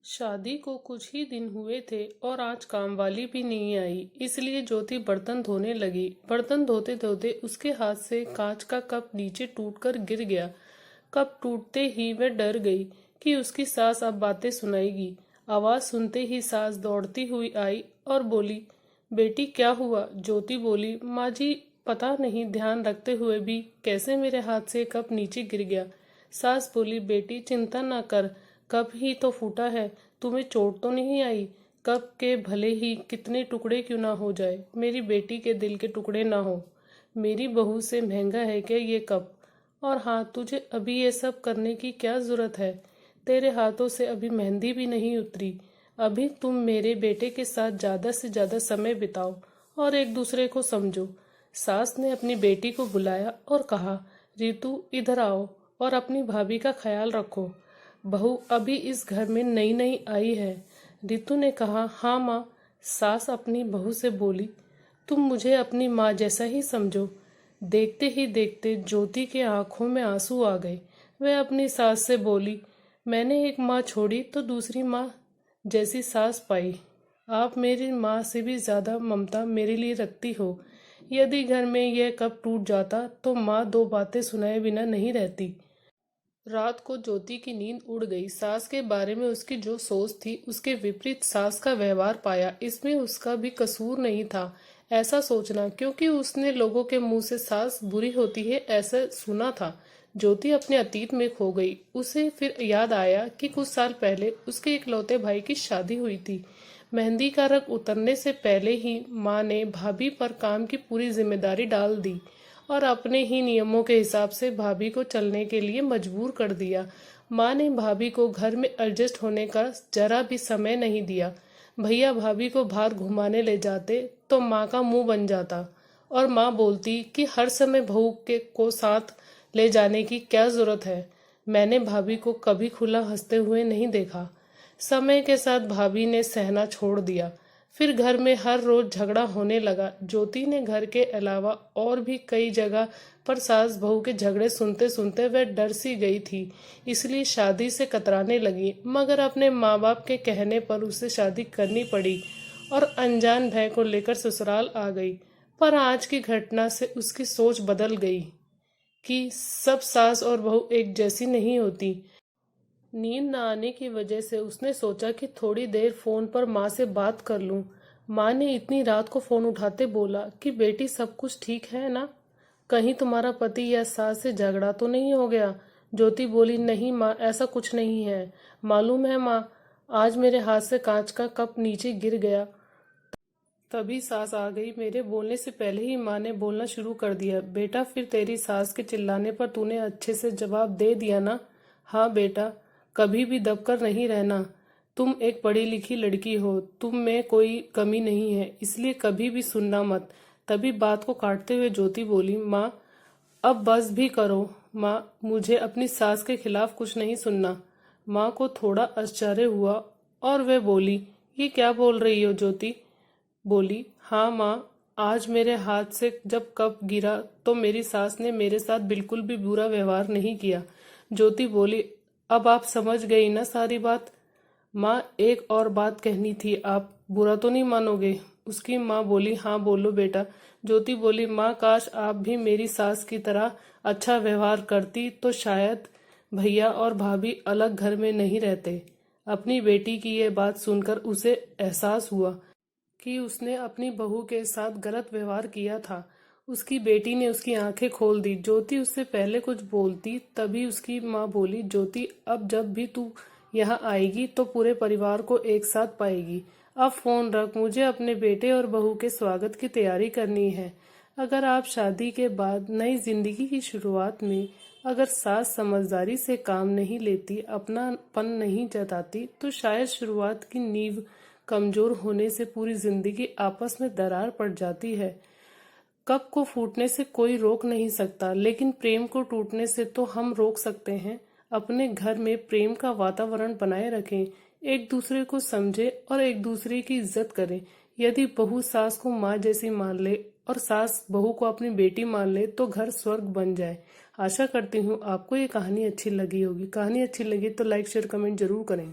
शादी को कुछ ही दिन हुए थे और आज कामवाली भी नहीं आई, इसलिए ज्योति बर्तन धोने लगी। बर्तन धोते धोते उसके हाथ से कांच का कप नीचे टूटकर गिर गया। कप टूटते ही वह डर गई कि उसकी सास अब बातें सुनाएगी। आवाज सुनते ही सास दौड़ती हुई आई और बोली, बेटी क्या हुआ? ज्योति बोली, माँ जी पता नहीं ध्यान रखते हुए भी कैसे मेरे हाथ से कप नीचे गिर गया। सास बोली, बेटी चिंता न कर, कप ही तो फूटा है, तुम्हें चोट तो नहीं आई। कप के भले ही कितने टुकड़े क्यों ना हो जाए, मेरी बेटी के दिल के टुकड़े ना हो। मेरी बहू से महंगा है क्या ये कप? और हाँ, तुझे अभी ये सब करने की क्या जरूरत है? तेरे हाथों से अभी मेहंदी भी नहीं उतरी। अभी तुम मेरे बेटे के साथ ज्यादा से ज्यादा समय बिताओ और एक दूसरे को समझो। सास ने अपनी बेटी को बुलाया और कहा, रितु इधर आओ और अपनी भाभी का ख्याल रखो। बहू अभी इस घर में नई नई आई है। रितु ने कहा, हाँ माँ। सास अपनी बहू से बोली, तुम मुझे अपनी माँ जैसा ही समझो। देखते ही देखते ज्योति के आंखों में आंसू आ गए। वह अपनी सास से बोली, मैंने एक माँ छोड़ी तो दूसरी माँ जैसी सास पाई। आप मेरी माँ से भी ज्यादा ममता मेरे लिए रखती हो। यदि घर में यह कप टूट जाता तो माँ दो बातें सुनाए बिना नहीं रहती। रात को ज्योति की नींद उड़ गई। सास के बारे में उसकी जो सोच थी उसके विपरीत सास का व्यवहार पाया। इसमें उसका भी कसूर नहीं था ऐसा सोचना, क्योंकि उसने लोगों के मुंह से सास बुरी होती है ऐसा सुना था। ज्योति अपने अतीत में खो गई। उसे फिर याद आया कि कुछ साल पहले उसके इकलौते भाई की शादी हुई थी। मेहंदी का रंग उतरने से पहले ही माँ ने भाभी पर काम की पूरी जिम्मेदारी डाल दी और अपने ही नियमों के हिसाब से भाभी को चलने के लिए मजबूर कर दिया। माँ ने भाभी को घर में एडजस्ट होने का जरा भी समय नहीं दिया। भैया भाभी को बाहर घुमाने ले जाते तो माँ का मुंह बन जाता और माँ बोलती कि हर समय बहू के को साथ ले जाने की क्या जरूरत है। मैंने भाभी को कभी खुला हंसते हुए नहीं देखा। समय के साथ भाभी ने सहना छोड़ दिया। फिर घर में हर रोज झगड़ा होने लगा। ज्योति ने घर के अलावा और भी कई जगह पर सास बहू के झगड़े सुनते सुनते वह डर सी गई थी, इसलिए शादी से कतराने लगी। मगर अपने माँ बाप के कहने पर उसे शादी करनी पड़ी और अनजान भय को लेकर ससुराल आ गई। पर आज की घटना से उसकी सोच बदल गई कि सब सास और बहू एक जैसी नहीं होती। नींद न आने की वजह से उसने सोचा कि थोड़ी देर फोन पर माँ से बात कर लूं। माँ ने इतनी रात को फोन उठाते बोला कि बेटी सब कुछ ठीक है ना? कहीं तुम्हारा पति या सास से झगड़ा तो नहीं हो गया? ज्योति बोली, नहीं माँ, ऐसा कुछ नहीं है। मालूम है माँ, आज मेरे हाथ से कांच का कप नीचे गिर गया। तभी सास आ गई। मेरे बोलने से पहले ही माँ ने बोलना शुरू कर दिया, बेटा फिर तेरी सास के चिल्लाने पर तूने अच्छे से जवाब दे दिया ना? हाँ बेटा, कभी भी दबकर नहीं रहना। तुम एक पढ़ी लिखी लड़की हो, तुम में कोई कमी नहीं है, इसलिए कभी भी सुनना मत। तभी बात को काटते हुए ज्योति बोली, माँ अब बस भी करो। माँ मुझे अपनी सास के खिलाफ कुछ नहीं सुनना। माँ को थोड़ा आश्चर्य हुआ और वह बोली, ये क्या बोल रही हो ज्योति? बोली, हाँ माँ, आज मेरे हाथ से जब कप गिरा तो मेरी सास ने मेरे साथ बिल्कुल भी बुरा व्यवहार नहीं किया। ज्योति बोली, अब आप समझ गई ना सारी बात? माँ एक और बात कहनी थी, आप बुरा तो नहीं मानोगे? उसकी माँ बोली, हाँ बोलो बेटा। ज्योति बोली, माँ काश आप भी मेरी सास की तरह अच्छा व्यवहार करती तो शायद भैया और भाभी अलग घर में नहीं रहते। अपनी बेटी की यह बात सुनकर उसे एहसास हुआ कि उसने अपनी बहू के साथ गलत व्यवहार किया था। उसकी बेटी ने उसकी आंखें खोल दी। ज्योति उससे पहले कुछ बोलती तभी उसकी माँ बोली, ज्योति अब जब भी तू यहाँ आएगी तो पूरे परिवार को एक साथ पाएगी। अब फोन रख, मुझे अपने बेटे और बहू के स्वागत की तैयारी करनी है। अगर आप शादी के बाद नई जिंदगी की शुरुआत में अगर सास समझदारी से काम नहीं लेती, अपनापन नहीं जताती, तो शायद शुरुआत की नींव कमजोर होने से पूरी जिंदगी आपस में दरार पड़ जाती है। कप को फूटने से कोई रोक नहीं सकता, लेकिन प्रेम को टूटने से तो हम रोक सकते हैं। अपने घर में प्रेम का वातावरण बनाए रखें, एक दूसरे को समझे और एक दूसरे की इज्जत करें। यदि बहू सास को माँ जैसी मान ले और सास बहू को अपनी बेटी मान ले तो घर स्वर्ग बन जाए। आशा करती हूँ आपको ये कहानी अच्छी लगी होगी। कहानी अच्छी लगी तो लाइक शेयर कमेंट जरूर करें।